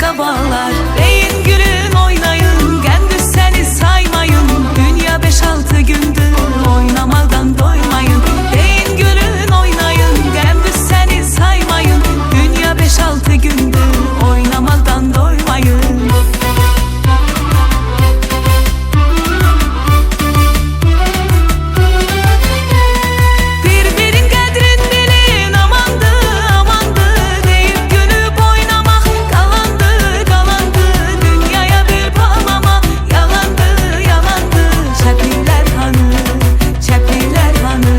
sabahlar. Deyin gülün oynayın, gündüz seni saymayın. Dünya 5-6 gündür oynamadan doymayın. Deyin gülün oynayın, gündüz seni saymayın. Dünya 5-6 gündür oynamadan doymayın. Birbirin qədrin bilin, amandı, amandı. Deyib gülüb oynamaq qalandı, qalandı. Dünyaya bir palmama yalandı, yalandı. Çəpilər hanı, çəpilər hanı.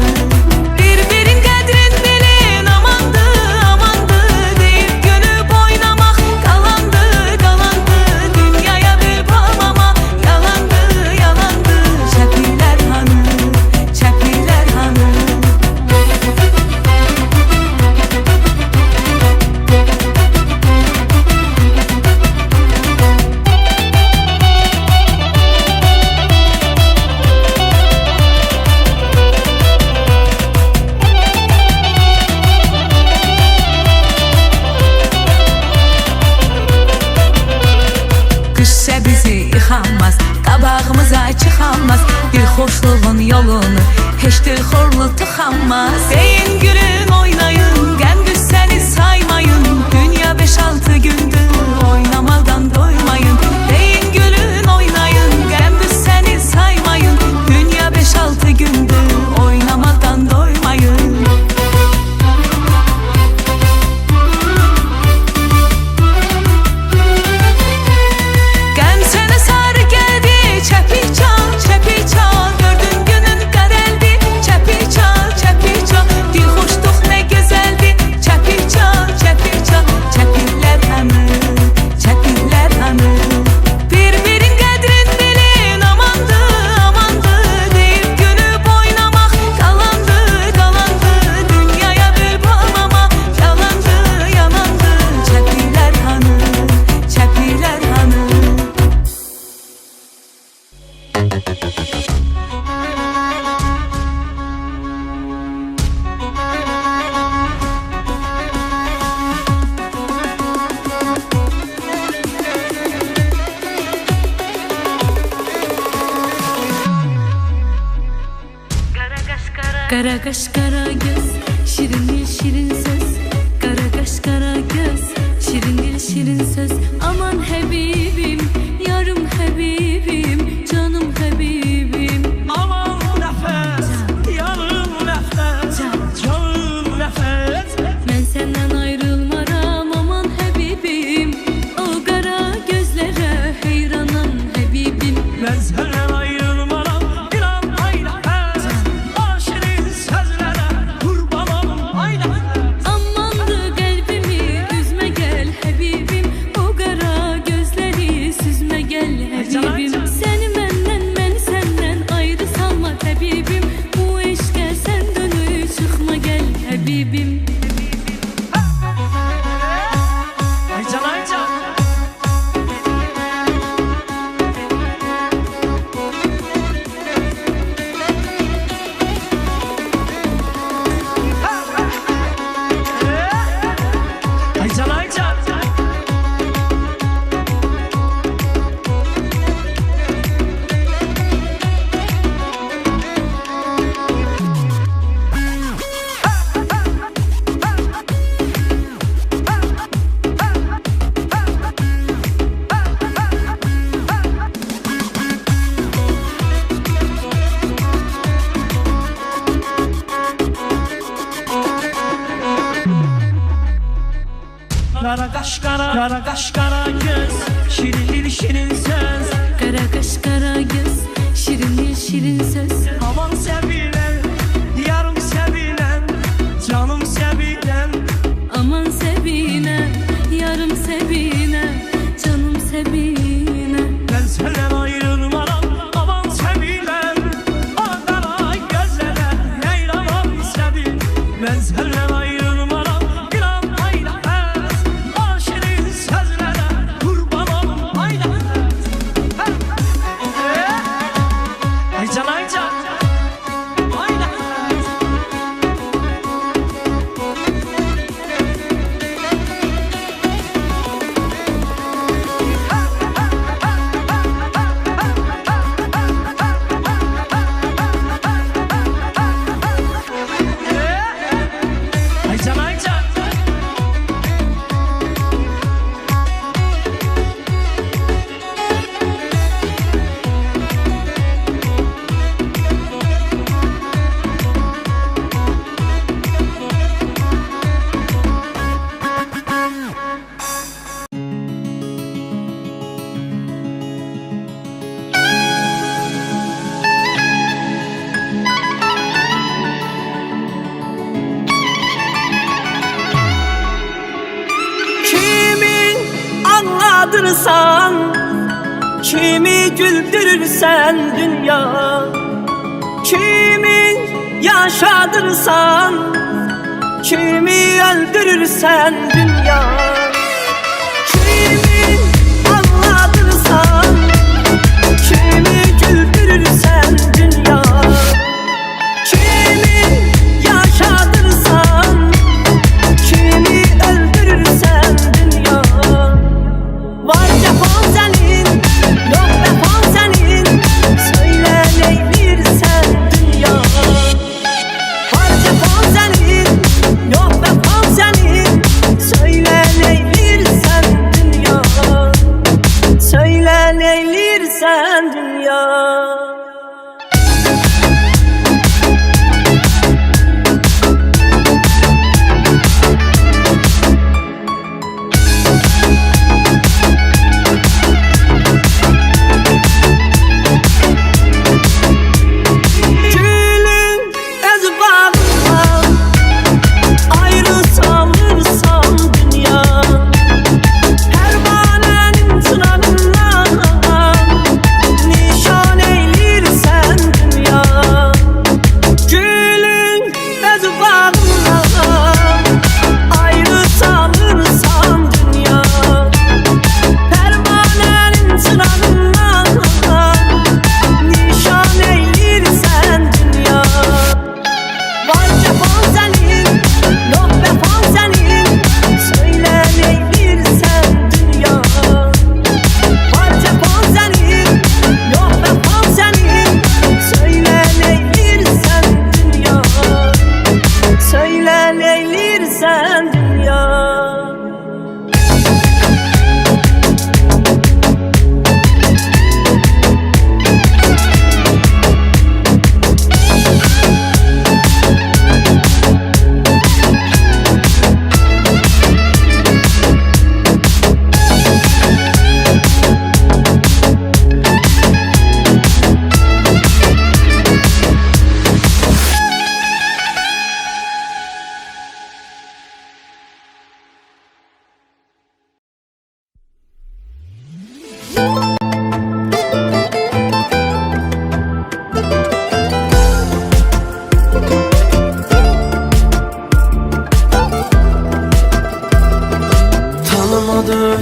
Birbirin qədrin bilin, amandı, amandı. Deyib gülüb oynamaq qalandı, qalandı. Dünyaya bir palmama yalandı, yalandı. Çəpilər hanı, çəpilər hanı. Qışsa bizi yıxanmaz, qabağımıza çıxanmaz. Bir xoşluğun yolunu heç xorlu tıxanmaz. Deyin gülün oynayın, gündüz səni saymayın. Dünya 5-6 gündür oynamadan doymayın. Deyin gülün oynayın, gündüz səni saymayın. Dünya 5-6 gündür oynamadan doymayın. Qəm sənə sarı gəldi, çəpi çal, çəpi çal. Gördün günün qədəldi, çəpi çal, çəpi çal. Dil xoşluq nə gözəldi, çəpi çal, çəpi çal. Çəpilər hanı, çəpilər hanı. Bir-birin qədrin bilin, amandı, amandı. Deyib gülüb oynamaq qalandı, qalandı. Dünyaya bir palmama yalandı, yalandı. Çəpilər hanı, çəpilər hanı. Kara kaş kara göz, şirin dil şirin söz. Kara kaş kara göz, şirin dil şirin söz. Aman Habibim, yarım Habibim, canım Habibim. Aman nefes, yarım nefes, canım nefes. Ben senden ayrılmaram aman Habibim. O kara gözlere heyranam Habibim. Ben senden ayrılmaram, inan ay nefes. O şirin sözlere kurbanım ay nefes. Amandı kalbimi üzme gel Habibim. O kara gözleri süzme gel Habibim. Seni menden, beni senden ayrı salma Habibim. Bu eşke sen dönüp çıkma gel Habibim. Ay can ay can. Ay can ay can. Kara kaş kara kaş kara göz, şirin dil şirin söz. Kara kaş kara göz, şirin dil şirin söz. Aman sevilen, yarım sevilen, canım sevilen. Aman sevine, yarım sevine, canım sevine. Ben senden ayrılmaram, aman sevilen. O kara gözlere heyranam sevin. Ben senden ayrılmaram, inan ay nefes. O şirin sözlere kurbanım ay nefes. Ay can ay can. ağladırsan, kimi güldürürsen dünya, kimi yaşadırsan, kimi öldürürsen dünya, kimi ağladırsan, kimi güldürürsen dünya, kimi yaşadırsan, kimi öldürürsen dünya. Var cefan senin, yok vefan senin, söyle neylirsen dünya. Var cefan senin, yok vefan senin, söyle neylirsen dünya. Söyle neylirsen dünya.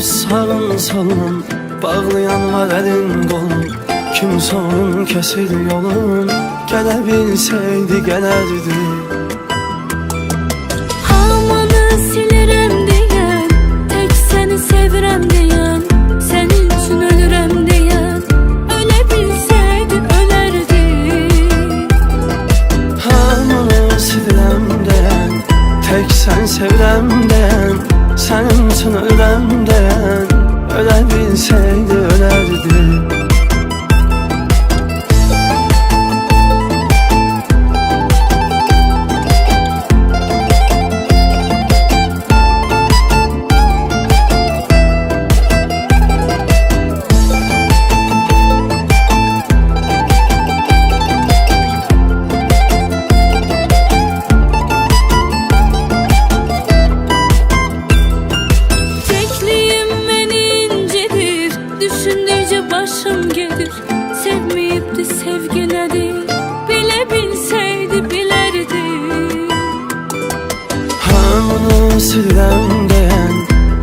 Salın salın bağlayan var elin kolun, kimse onun kesildi yolun, gelebilseydi gelerdi. Hamını silerəm deyən, tək səni sevirəm deyən, sənin üçün ölürəm deyən, ölə bilsəydi ölərdi. Hamını silirəm deyən, tək sən sevirəm deyən, sənin üçün ölürəm deyən, ölə bilsəydi ölərdi. Başım gedir, sevmeyipdi sevgi nədir, bilə bilsəydi bilərdi. Hamını silirəm deyən,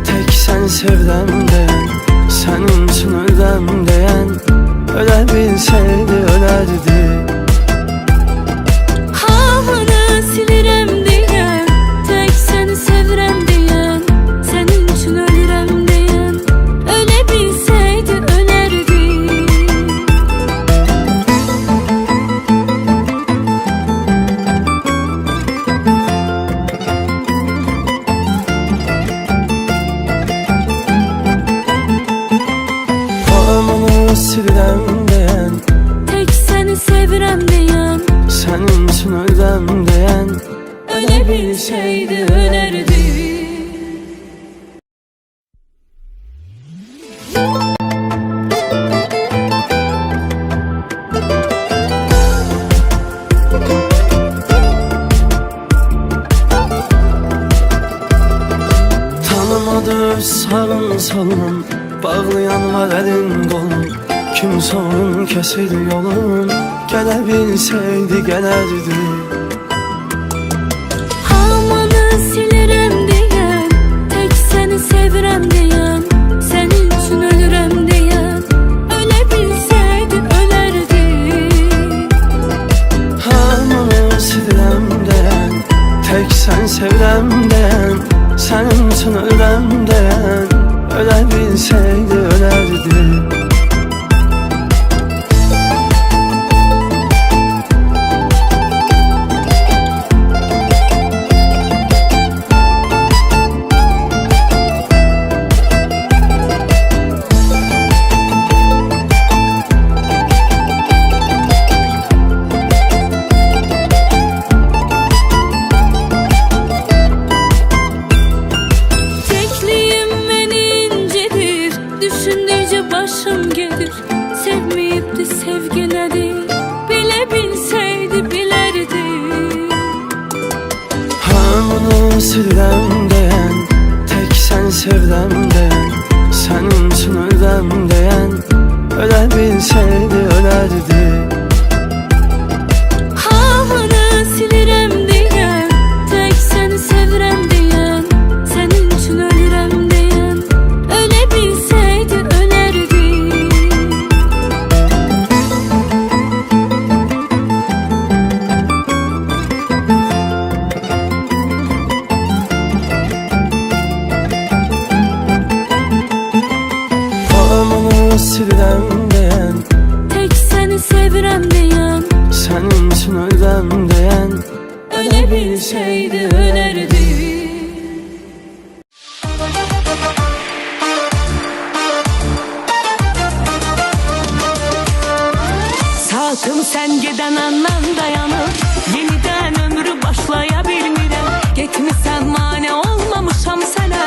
tək sən sevirəm deyən, sənin üçün ölürəm deyən, ölə bilsəydi ölərdi. Hamını silirəm deyən, tək səni sevirəm deyən, sənin üçün ölürəm deyən, ölə bilsəydi ölərdi. Hamını silirəm deyən, Tək səni sevirəm deyən, sənin üçün ölürəm deyən, ölə bilsəydi ölərdi. Tanımadı salın salın Bağlayan var elin qolun, kimsə onun kəsir yolun. Gələ bilsəydi gələrdi. Hamını silirəm deyən, tək səni sevirəm deyən, sənin üçün ölürəm deyən, ölə bilsəydi ölərdi. Hamını silirəm deyən, tək sən sevirəm deyən, sənin üçün ölürəm deyən, ölə bilsəydi ölərdi. Tekliyim beni incidir, düşündükçe başım gelir. Sevmeyipti sevgileri, bile bilseydi bilerdi. Hamını silirəm deyən, tək sən sevirəm deyən, sənin üçün ölürəm deyən, ölə bilsəydi ölərdi. Hamını silirəm deyən, tək səni sevirəm deyən, sənin üçün ölürəm deyən, ölə bilsəydi ölərdi. Hamını silirəm deyən, Tək səni sevirəm deyən, sənin üçün ölürəm deyən, ölə bilsəydi ölərdi. Saatım sen giden andan dayanır, yeniden ömrü başlaya bilmirəm. Getmisən mane olmamışam sənə,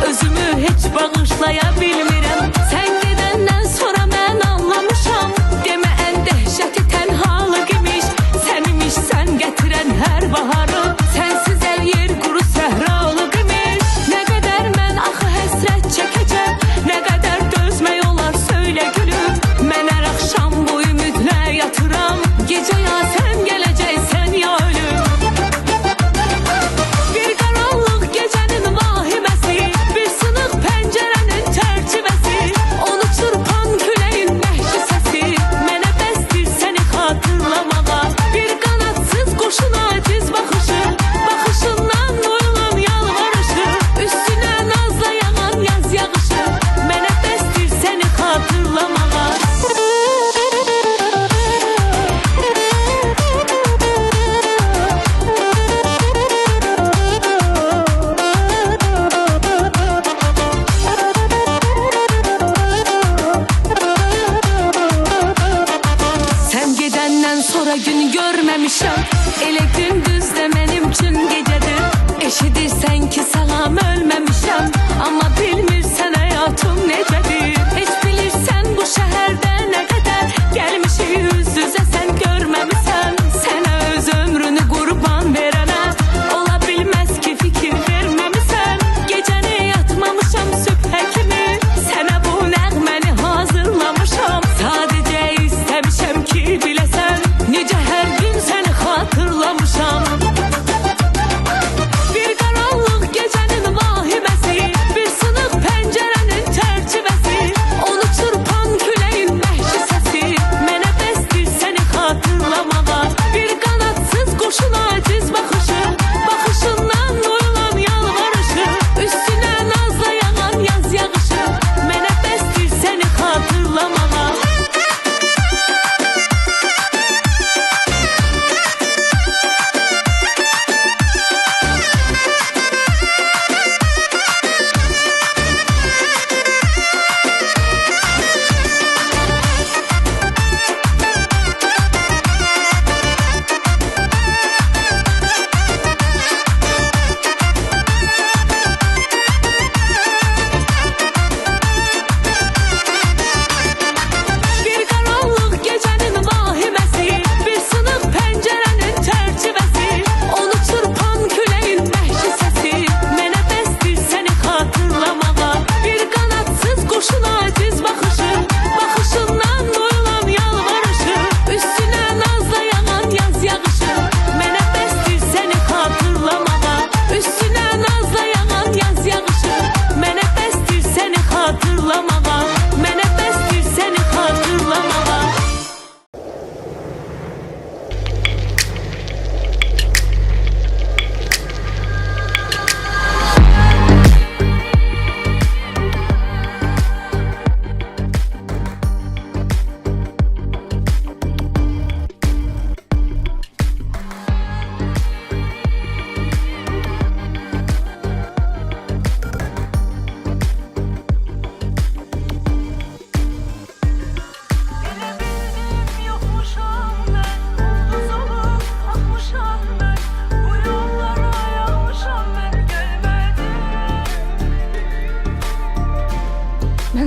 özümü heç bağışlaya bilmirəm. Sen gedəndən sonra mən anlamışam, demə ən dəhşəti tənhalıq imiş. Sən imiş sən gətirən hər baharı, sənsiz əl yer quru səhralıq imiş. Nə qədər mən axı həsrət çəkəcəm, nə qədər dözmək olar söylə gülüm. Mən hər axşam bu ümidlə yatıram, gecə ya sən gələcəksən ya ölüm. Bir qaranlıq gecənin vahiməsi, bir sınıq pəncərənin çərçivəsi, onu çırpan küləyin vəhşi səsi, mənə bəsdir səni xatırlamağa. Bir qanadsız quşun aciz baxışı, baxışından oyulan yalvarışı, üstünə nazla yağan yaz yağışı, mənə bəsdir səni xatırlamağa. Sen gedəndən sonra gün görməmişəm, elə gündüz də mənim üçün gecədir. Eşidirsən ki salam ölməmişəm, amma bilmirsən həyatım necədir. Heç bilirsən bu şəhərdə nə qədər gəlmişik üz üzə sən görməmisən. Sənə öz ömrünü qurban verənə ola bilməz ki fikir verməmisən. Gecəni yatmamışam sübhə kimi, sənə bu nəğməni hazırlamışam. Sadəcə istəmişəm ki biləsən, necə hər gün səni xatırlamışam. Bir qaranlıq gecə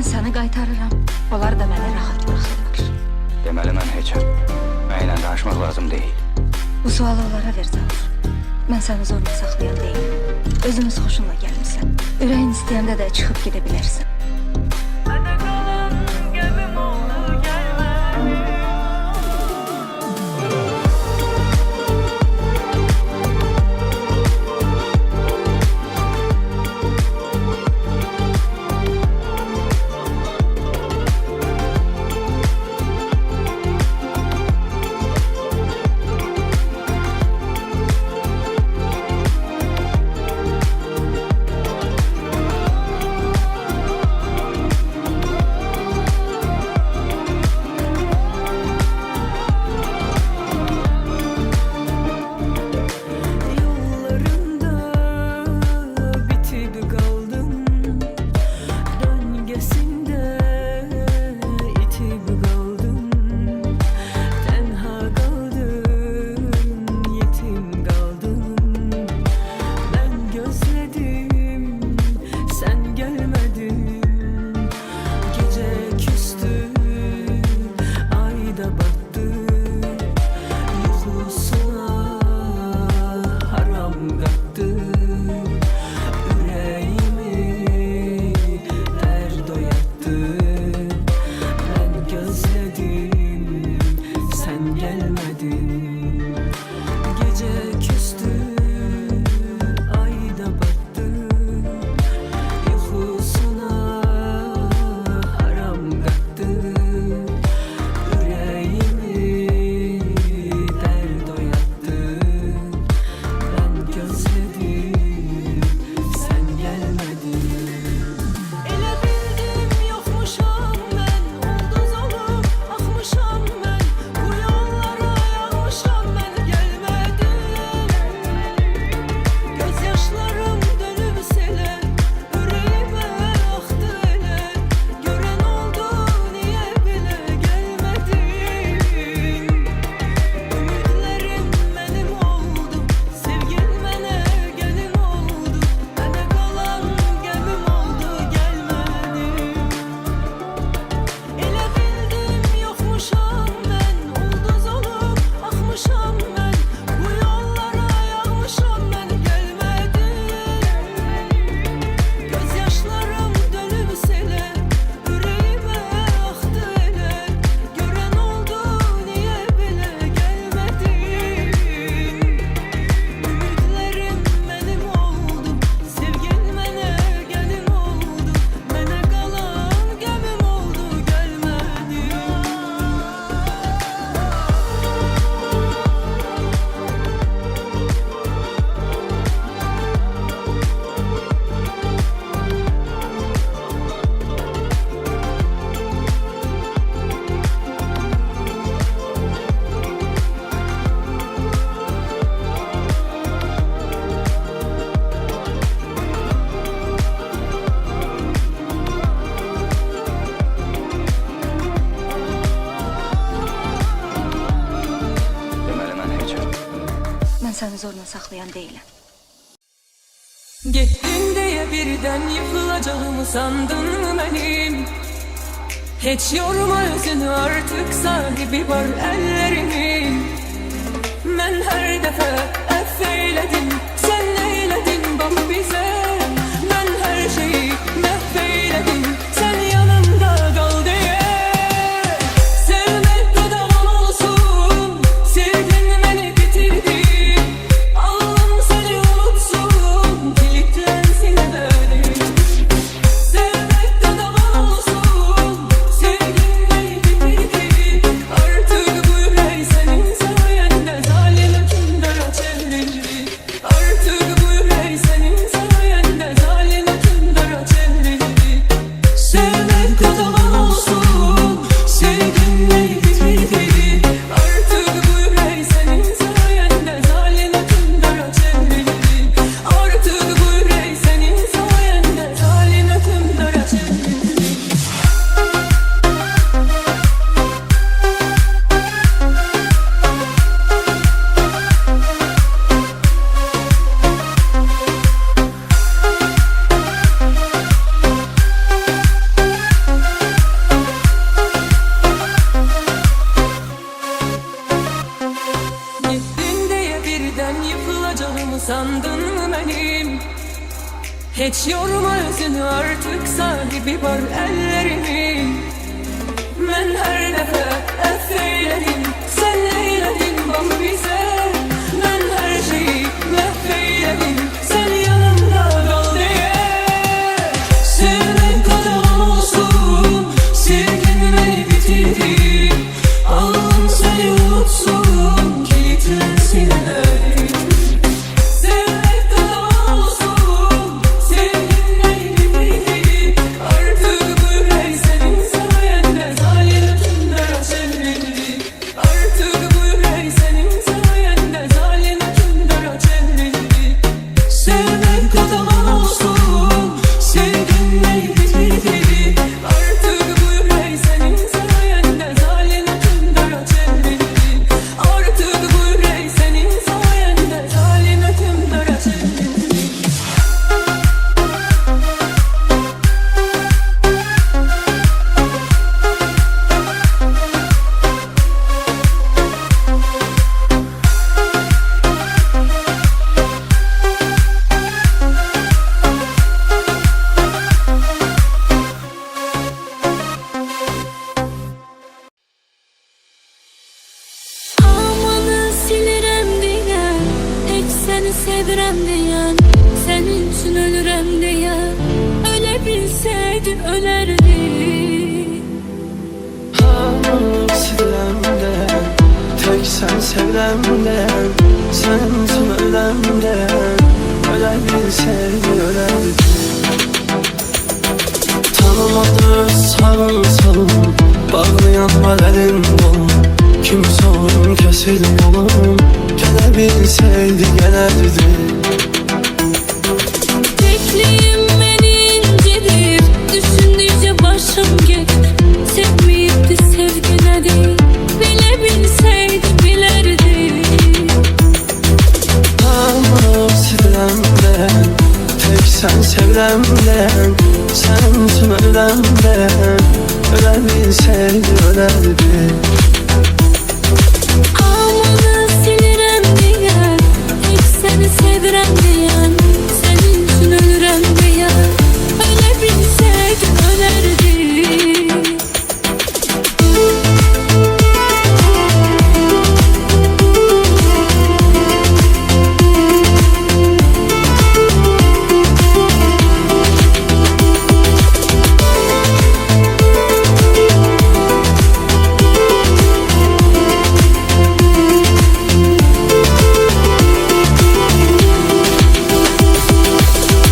səni qaytarıram. Onlar da məni rahat buraxırlar. Deməli mən heçəm. Mənlə danışmaq lazım deyil. Bu sualı onlara ver Canur. Mən səni zorla saxlayan deyiləm. Özünüz xoşunla gəlmisən. Ürəyin istəyəndə də çıxıb gedə bilərsən. Mənə qalan gəmim oldu gəlmədi. Yollarında bitib qaldım, döngəsində itib qaldım, tənha qaldım, yetim qaldım. Mən gözlədim, sən gəlmədin. Gecə küstü, ay da battı, yuxusuna haram qatdı. Ürəyimi dərd oyatdı. Mən gözlədim, sən gəlmədin. Gecə küstü, ay da battı, yuxusuna haram qatdı. Ürəyimi dərd oyatdı. Mən gözlədim, sən gəlmədin. Elə bildim yoxmuşam mən, ulduz olub axmışam mən. Bu yollara yağmışam mən, gəlmədim. Göz yaşlarım dönüb selə, ürəyimə axdı elə. Görən oldu, niyə belə gəlmədin? Ümidlərim mənim oldu, sevgin mənə gəlin oldu. Mənə qalan gəmim oldu, gəlmədin. Elə bildim yoxmuşam mən, ulduz olub axmışam mən. Bu yollara yağmışam mən, gəlmədin. Göz yaşlarım dönüb selə, ürəyimə axdı elə. Görən oldu, niyə belə gəlmədin? Ümidlərim mənim oldu, sevgin mənə gəlin oldu. Mənə qalan gəmim oldu, gəlmədin. Deməli mən heçəm. Mən səni zorla saxlayan deyiləm. Gittin diye birden yıkılacağımı sandın mı benim? Hiç yorma özünü, artık sahibi var ellerinin. Ben her defa affeyledim, sen eyledin bak bize. Ben her şeyi mahveyledim, sen yanımda kal diye. Sevmek bedava olsun, sevgin beni bitirdi. Allah'ım seni unutsun, kilitlensin ebedi. Sevmek bedava olsun, sevgin beni bitirdi. Artık bu yürek senin sayende zalim hükümdara çevrildi. Artık Hiç yorma özünü artık sahibi var ellerimin. Ben her defa affeyledim, sen eyledin bana bize. Ben her şeyi mahveyledim, sen yanımda kal diye. Sevmek kadar olsun, sevgin beni bitirdi. Allah'ım seni unutsun, kilitlensin elim. Sevmek kadar olsun, sevgin beni bitirdi. Artık bu yürek senin sayende zalim hükümdara çevrildi. Artık bu yürek senin sayende zalim hükümdara çevrildi. Sevmek kadar olsun, sevgin beni bitirdi. Artık bu yürek senin sayende zalim hükümdara çevrildi. Artık bu yürek senin sayende zalim hükümdara çevrildi. Amanı silirəm deyən, tək səni sevirəm deyən, sənin üçün ölürəm deyən, ölə bilsəydin ölərdim. Hamı silirəm deyən, tek sen sevirəm deyən, senin için öləm deyən, ölə bilseydi ölərdi. Tanımadı sağın salın, bağlayan var elin kolun. Kimse onun kesildi yolum, gelebilseydi gelerdi. Tekliyim beni incidir, düşündükçe başım gelir. Sevmeyip de sevgi nedir, bile bilseydi bilerdi. Ama silirəm deyən, tek sen sevirəm deyən, senin için öləm deyən, ölə bilseydi ölərdi. Amanı silirəm deyən, tək səni sevirəm deyən, sənin üçün ölürəm deyən, ölə bilsəydin ölərdim.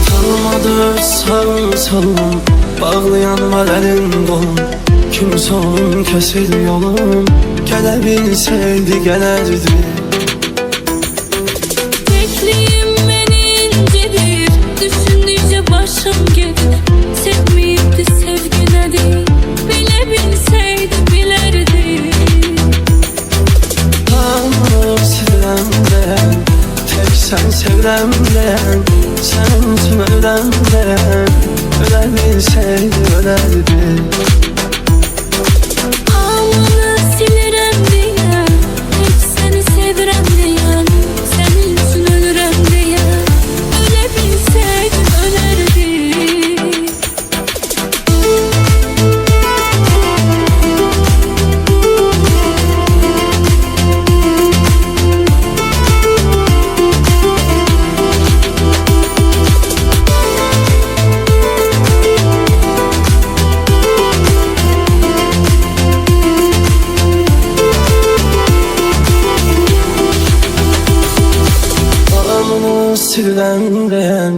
Tanımadı sağın salın, bağlayan var elin kolun. Kimse onun kesildi yolum, gelebilseydi gelerdi. Tekliyim beni incidir, düşündükçe başım gelir. Sevmeyip de sevgi nedir, bile bilseydi bilerdi. Ama silirəm deyən, tek sen sevirəm deyən, senin için öləm deyən, ölə bilseydi ölərdi. Amanı silirəm deyən, tək səni sevirəm deyən, sənin üçün ölürəm deyən, ölə bilsəydin ölərdim. Bağımını silirəm deyən,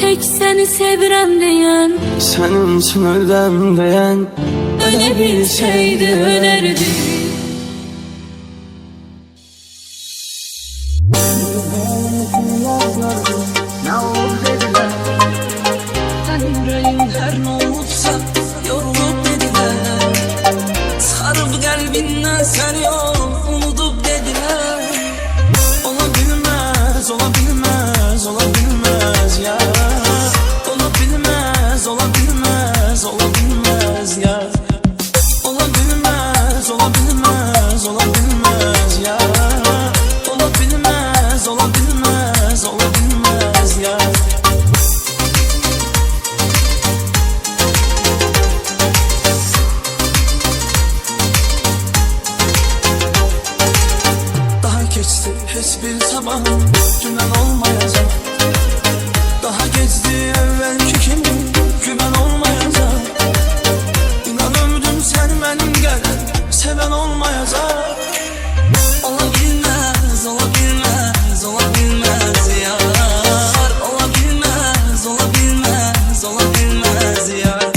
Tek səni sevirəm deyən, senin için öləm deyən, ölə bilsəydi ölərdi. Yüreğin her ne olursa yorulup dediler. Sarıp kalbinden sen yok unutup dediler. Olabilmez, olabilmez, olabilmez ya. Olabilmez, olabilmez, olabilmez ya. Olabilmez, olabilmez, olabilmez ya. Olabilmez, olabilmez, olabilmez ya. zaman güven olmayacak. Daha gezdi evvelki kimi güven olmayacak. İnan ömrüm sen benim gelen seven olmayacak. Olabilmez, olabilmez, olabilmez yar. Olabilmez, olabilmez, olabilmez yar.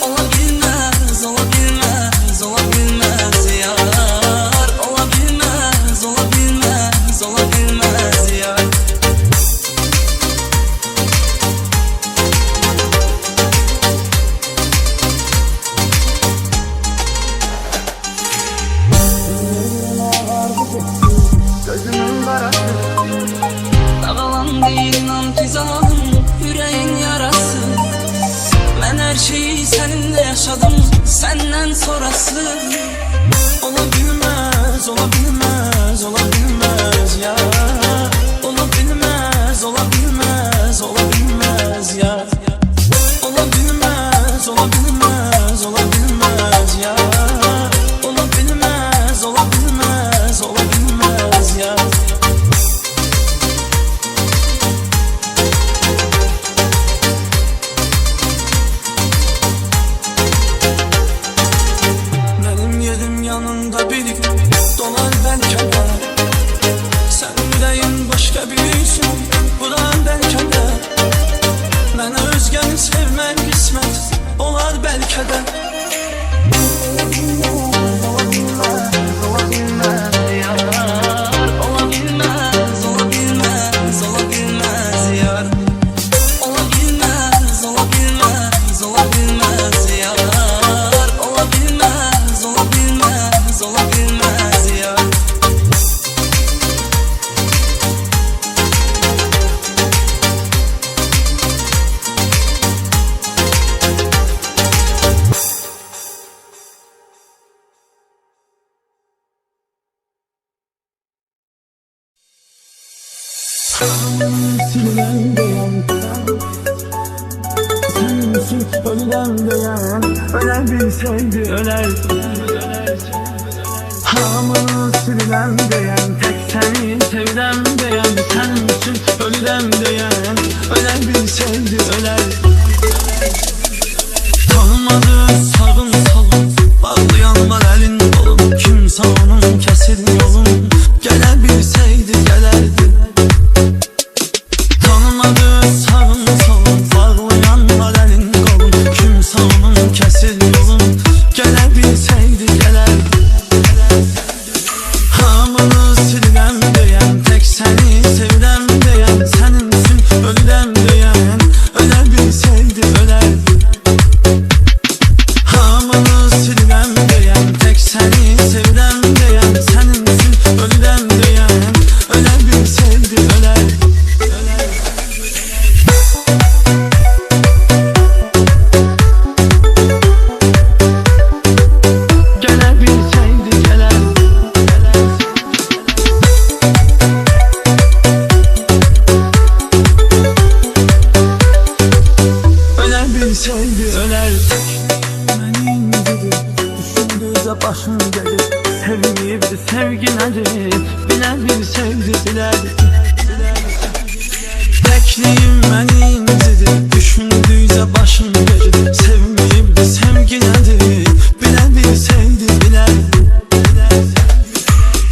Olabilmez, olabilmez, olabilmez yar. Olabilmez, olabilmez, olabilmez yar. Gözümün karası Dağılan değil intizamım, yüreğin yarası. Ben her şeyi seninle yaşadım, senden sonrası. olabilmez, olabilmez, olabilmez ya. Olabilmez, olabilmez, olabilmez ya. Olabilmez, olabilmez, olabilmez ya. Olabilmez, olabilmez, olabilmez ya. Benim yerim yanında bir gün dolar belki de. Sen yüreğin başka birisi, bulan belki de. Ben özgeni sevmen kısmet olar belki de. Olabilmez, olabilmez, olabilmez yar. Olabilmez, olabilmez, olabilmez yar. Olabilmez, olabilmez, olabilmez yar. Sinilen beyan, sensin ölülen beyan. Ölen bilseydi ölerdi. Hamını sililen beyan, tek seni sevilen beyan. Sensin ölülen beyan, ölen bilseydi ölerdi. Tanımadı sağın salın, bağlayan var elin kolun. Kimse onun kesin yolun, gelebilseydi gelerdi. Tanımadı sağın solun, bağlayan var elin kolun. Kimse onun kesin yolun, gelebilseydi gelerdi. Hamını sililen beyan, tek seni sevilen beyan. Seninsin ölülen beyan, ölebilseydi ölerdi. Hamını sililen beyan, tek seni sevilen beyan. Seninsin ölülen beyan, ölebilseydi ölerdi. Gelebilseydi gelerdi. Ölebilseydi ölerdi. Beni indirdi, düşündüğünde başım gelir. Sevmeyip de sevgi nedir, bilebilseydi bilerdi. Tekliyim beni indirdi, düşündüğünde başım gelir. Sevmeyip de sevgi nedir, bilebilseydi bilerdi.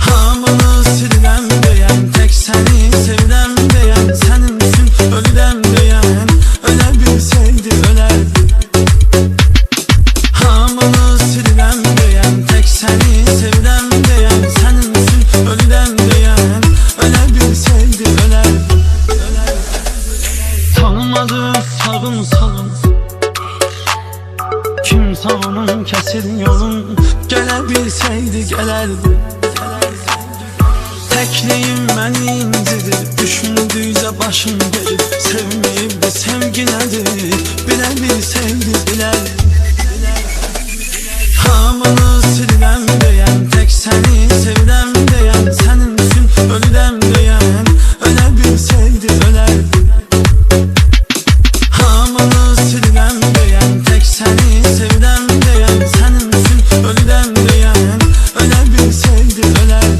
Hamını sililen beyan, tek seni sevilen beyan. Seninsin ölülen beyan, ölebilseydi ölerdi. Hamını sililen beyan, tek seni sevilen beyan. Seninsin ölülen beyan, ölebilseydi ölerdi. Tanımadı sağın salın, kimse onun kesin yolun, gelebilseydi gelerdi. Tekliyim beni indirdi, düşündüğünde başım gelir. Sevmeyip de sevgi nedir, bilebilseydi bilerdi. Hamını sililen beyan, tek seni sevilen beyan. Seninsin ölülen beyan, ölebilseydi ölerdi. Hamını sililen beyan, tek seni sevilen beyan. Seninsin ölülen beyan, ölebilseydi ölerdi.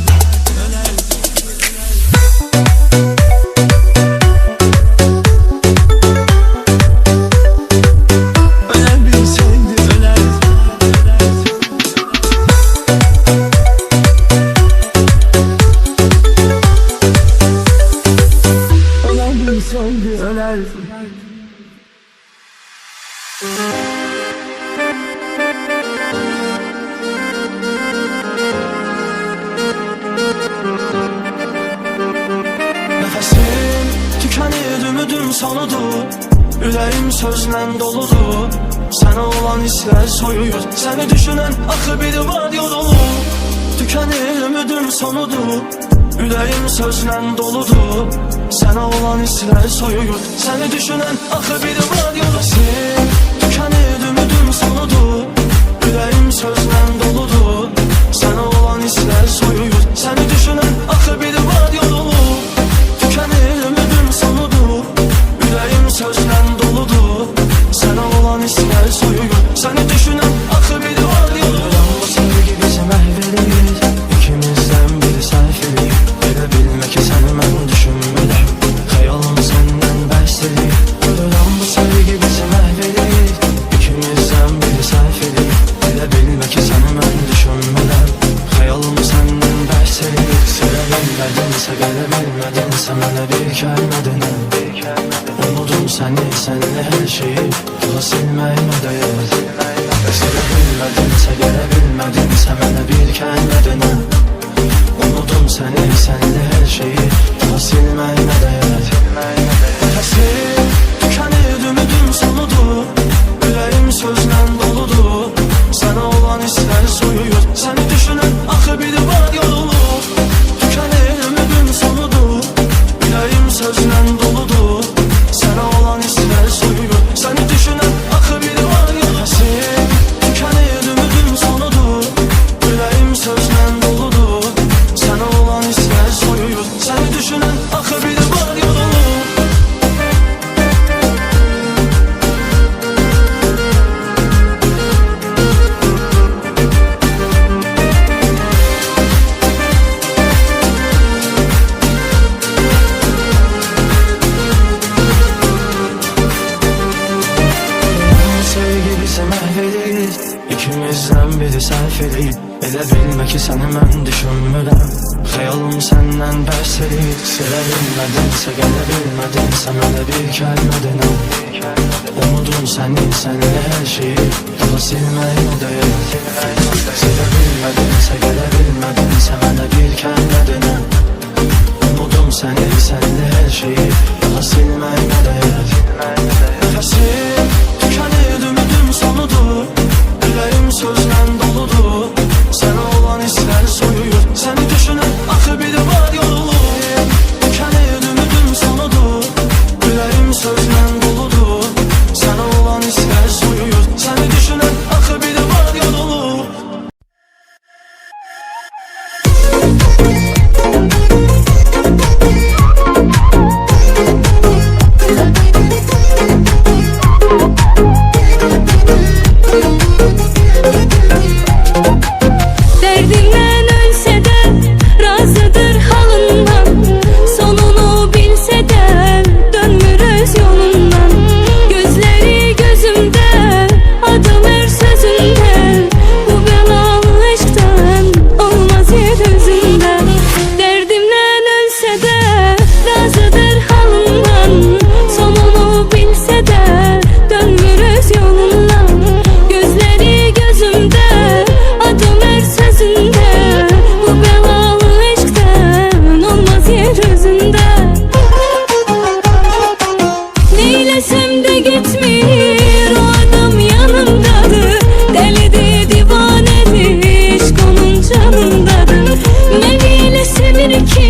sözlə doludur. Sənə olan hisslər soyuyur. Səni düşünən axı biri var yorulur. Tükənir ümidim sonudur. Ürəyim sözlə doludur. Sənə olan hisslər soyuyur. Səni düşünən axı biri var yorulur. Tükənir ümidim sonudur. Ürəyim sözlə doludur. Sənə olan hisslər soyuyur. Səni düşünən axı biri var yorulur. Tükənir ümidim sonudur. Ürəyim sözlə doludur. Sənə olan hisslər soyuyur. Səni düşünən axı biri var yorulur. Bu sevgi bizi məhv edir. İkimizdən biri səhv edir. Elə bilmə ki səni mən düşünmürəm. Xəyalım səndən bəsdir. Ölürəm bu sevgi bizi məhv edir. İkimizdən biri səhv edir. Elə bilmə ki səni mən düşünmürəm. Xəyalım səndən bəsdir. Sevə bilmədinsə, gələ bilmədinsə mənə bir kəlmə denə. Unudum səni, sənlə hər şeyi daha silməyimə dəyər. Sevə bilmədinsə, gələ bilmədinsə mənə bir kəlmə denə. Unudum səni, sənlə hər şeyi daha silməyimə dəyər. Təsir, tükənir ümidim sonudur. Ürəyim sözlə doludur. Sənə olan hisslər soyuyur. Səni düşünən axı biri var yorulur. Tükənir ümidim sonudur. Ürəyim sözlə doludur. Sənə olan hisslər soyuyur. Səni düşünən axı biri var yorulur. Tükənir ümidim sonudur. Ürəyim sözlə doludur. Sənə olan hisslər soyuyur. Səni düşünən axı biri var yorulur. Sevgi bizi məhv edir. İkimizdən biri səhv edir. Elə bilmə ki səni mən düşünmürəm. Xəyalım səndən bəs edir. Sevə bilmədinsə, gələ bilmədinsə mənə bir kəlmə denə. Unudum səni, sənlə hər şeyi daha silməyimə dəyər. Sevə bilmədinsə, gələ bilmədinsə mənə bir kəlmə denə. Unudum səni, sənlə hər şeyi daha silməyimə dəyər. Təsir, tükənir ümidim sonudur. Ürəyim sözlə doludur. Sənə olan hisslər soyuyur. Səni düşünən axı biri var yorulur. Tükənir ümidim sonudur. Ürəyim sözlə doludur. Sənə olan hisslər soyuyur. Səni düşünən axı biri var yorulur. Derdinden ölse de razıdır halından. Sonunu bilse de dönmürüz yolundan. Gözleri gözümde, adım her sözünde. Bu belalı aşktan olmaz yeryüzünde. Derdimden ölse de razıdır halından. Sonunu bilse de dönmürüz yolundan. Gözleri gözümde, adım her sözünde. Bu belalı aşktan olmaz yeryüzünde. Neylesem de gitmiyor, o adam yanımdadır. Delidir, divanedir, aşk onun canındadır. Meniyle sevir ki,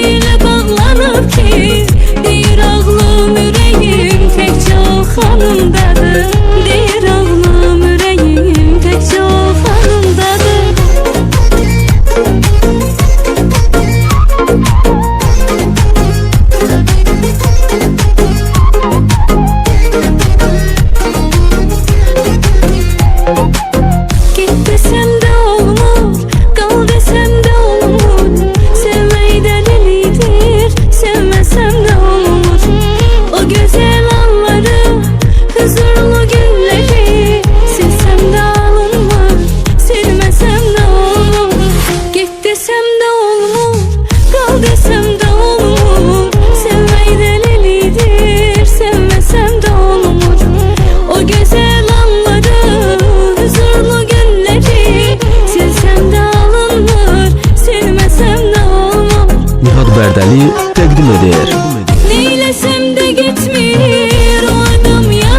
ile bağlanır ki. Deyir ağlım yüreğim tekçe o hanımdadır. Deyir ağlım yüreğim tekçe o hanımdadır. Git desem de olmur, kal desem de olmur. Sevmeyi delilidir, sevmesem de olmur. O güzel anları, huzurlu günleri. Silsem de alınmır, silmesem de olmur. Git desem de olmur, kal desem de olmur. Sevmeyi delilidir, sevmesem de olmur. O güzel anları, huzurlu günleri. Silsem de alınmır, silmesem de olmur. Nihat Bərdəli təqdim edir. Neylesem de gitmiyor, o adam ya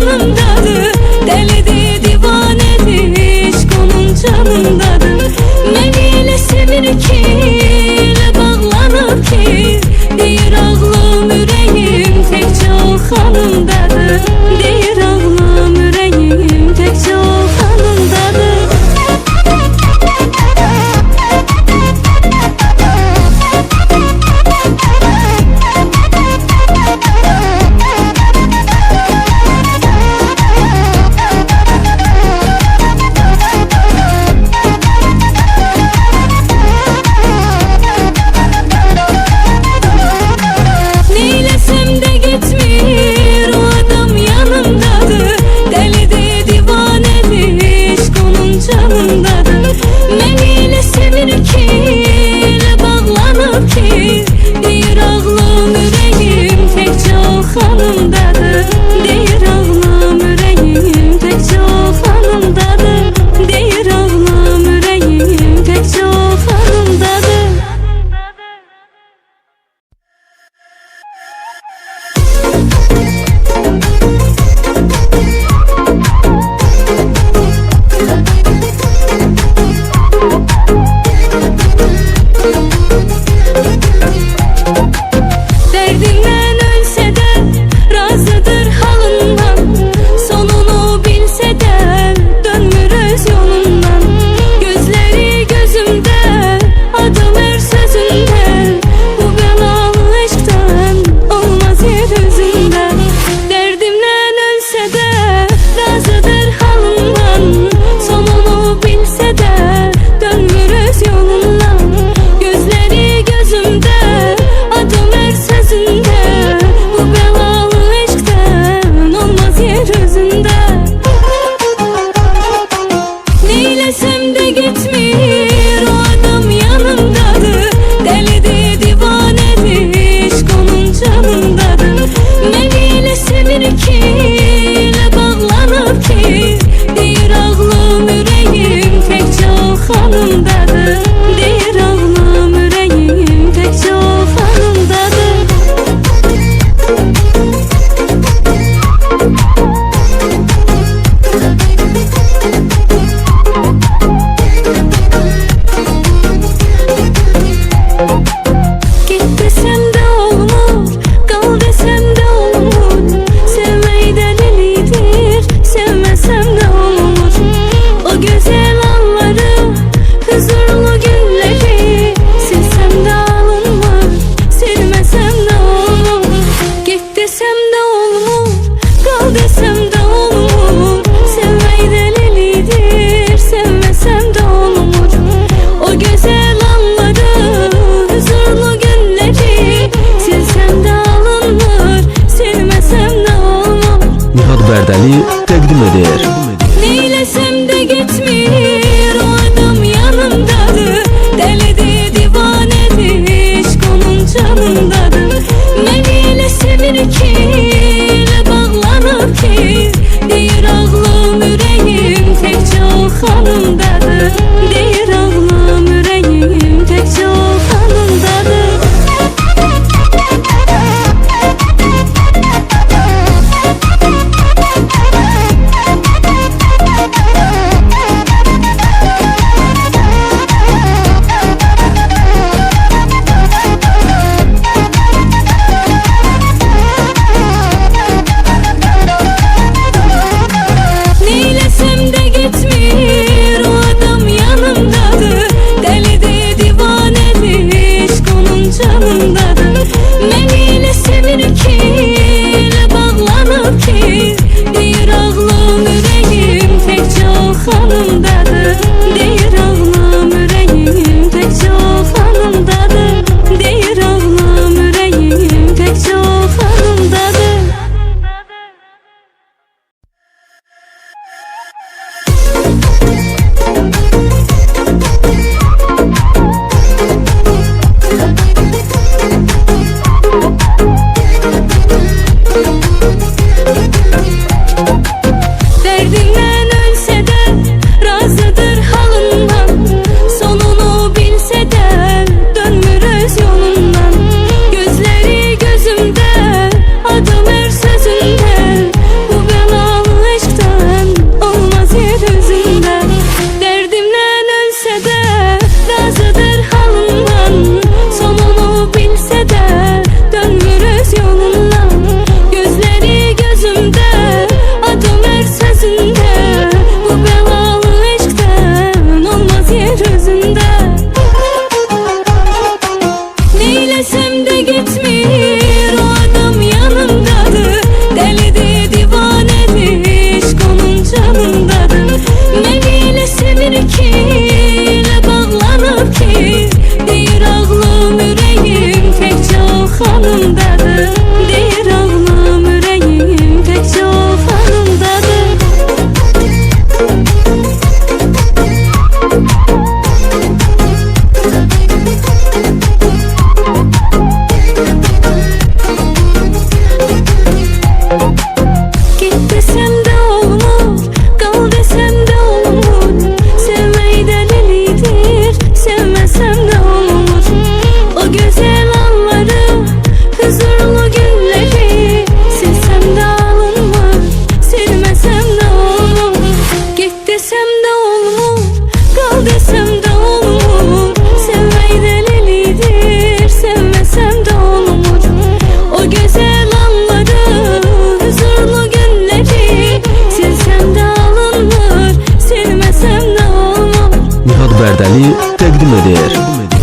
Nihat Bərdəli təqdim edir.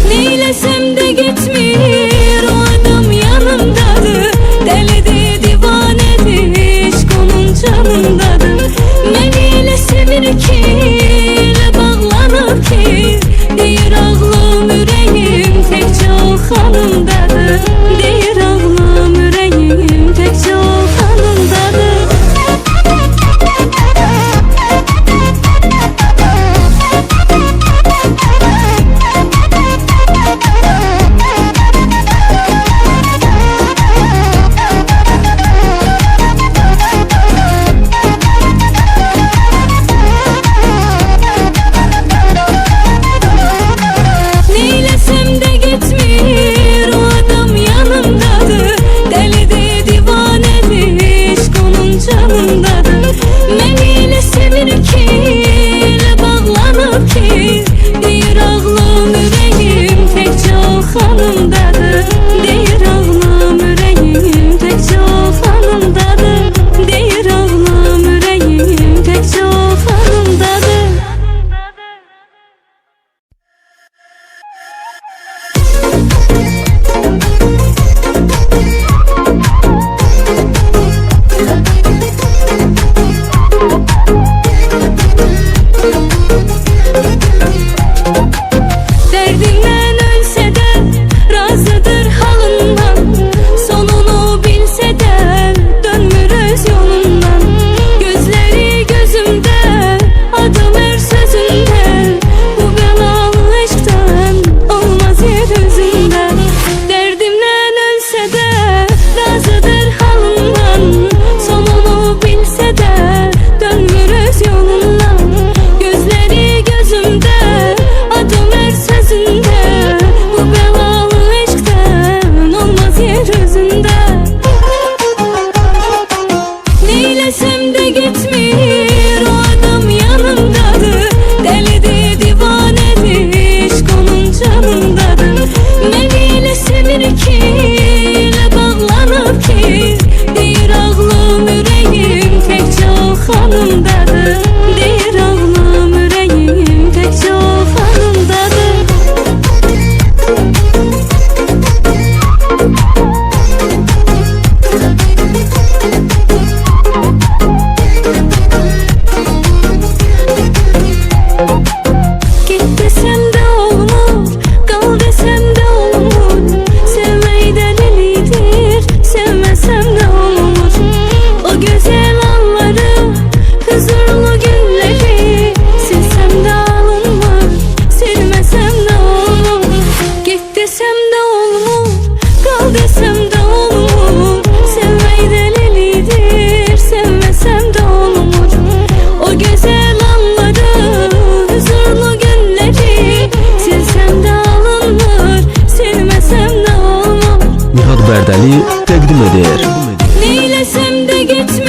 Neylesem de gitmiyor, o adam yanımdadır. Delidir, divanedir, aşk onun canındadır. Beni ile sevir ki, ile bağlanır ki. Deyir ağlım yüreğim tekçe o hanımdadır. Deyir ağlım yüreğim tekçe o hanımdadır. Neylesem de gitmiyor, o adam yanımdadır. Delidir, divanedir, aşk onun canındadır. Beni ile sevir ki, ile bağlanır ki. Deyir ağlım yüreğim tekçe o hanımdadır. Deyir ağlım yüreğim tekçe o hanımdadır. Deyir ağlım yüreğim tekçe o hanımdadır. Derdimden ölse de razıdır halından. Sonunu bilse de dönmürüz yolundan. Gözleri gözümde, adım her sözünde. Bu belalı aşktan olmaz yer yüzünde. Derdimden ölse de razıdır halından. Sonunu bilse de dönmürüz yolundan. Gözleri gözümde, adım her sözünde. Bu belalı aşktan olmaz yer yüzünde. Neylesem de gitmiyor, o adam yanımdadır. Delidir, divanedir, aşk onun canındadır. Beni ile sevir ki, ile bağlanır ki. Deyir ağlım yüreğim tekçe o hanımdadır. Deyir ağlım yüreğim tekçe o hanımdadır. Git desem de olmur, kal desem de olmur. Sevmeyi delilidir, sevmesem de olmur. O güzel anları, huzurlu günleri. Silsem de alınmır, silmesem de olmur. Git desem de olmur, kal desem de olmur. Sevmeyi delilidir, sevmesem de olmur. O güzel anları, huzurlu günleri. Silsem de alınmır, silmesem de olmur. Nihat Bərdəli təqdim edir. Neylesem de gitmiyor,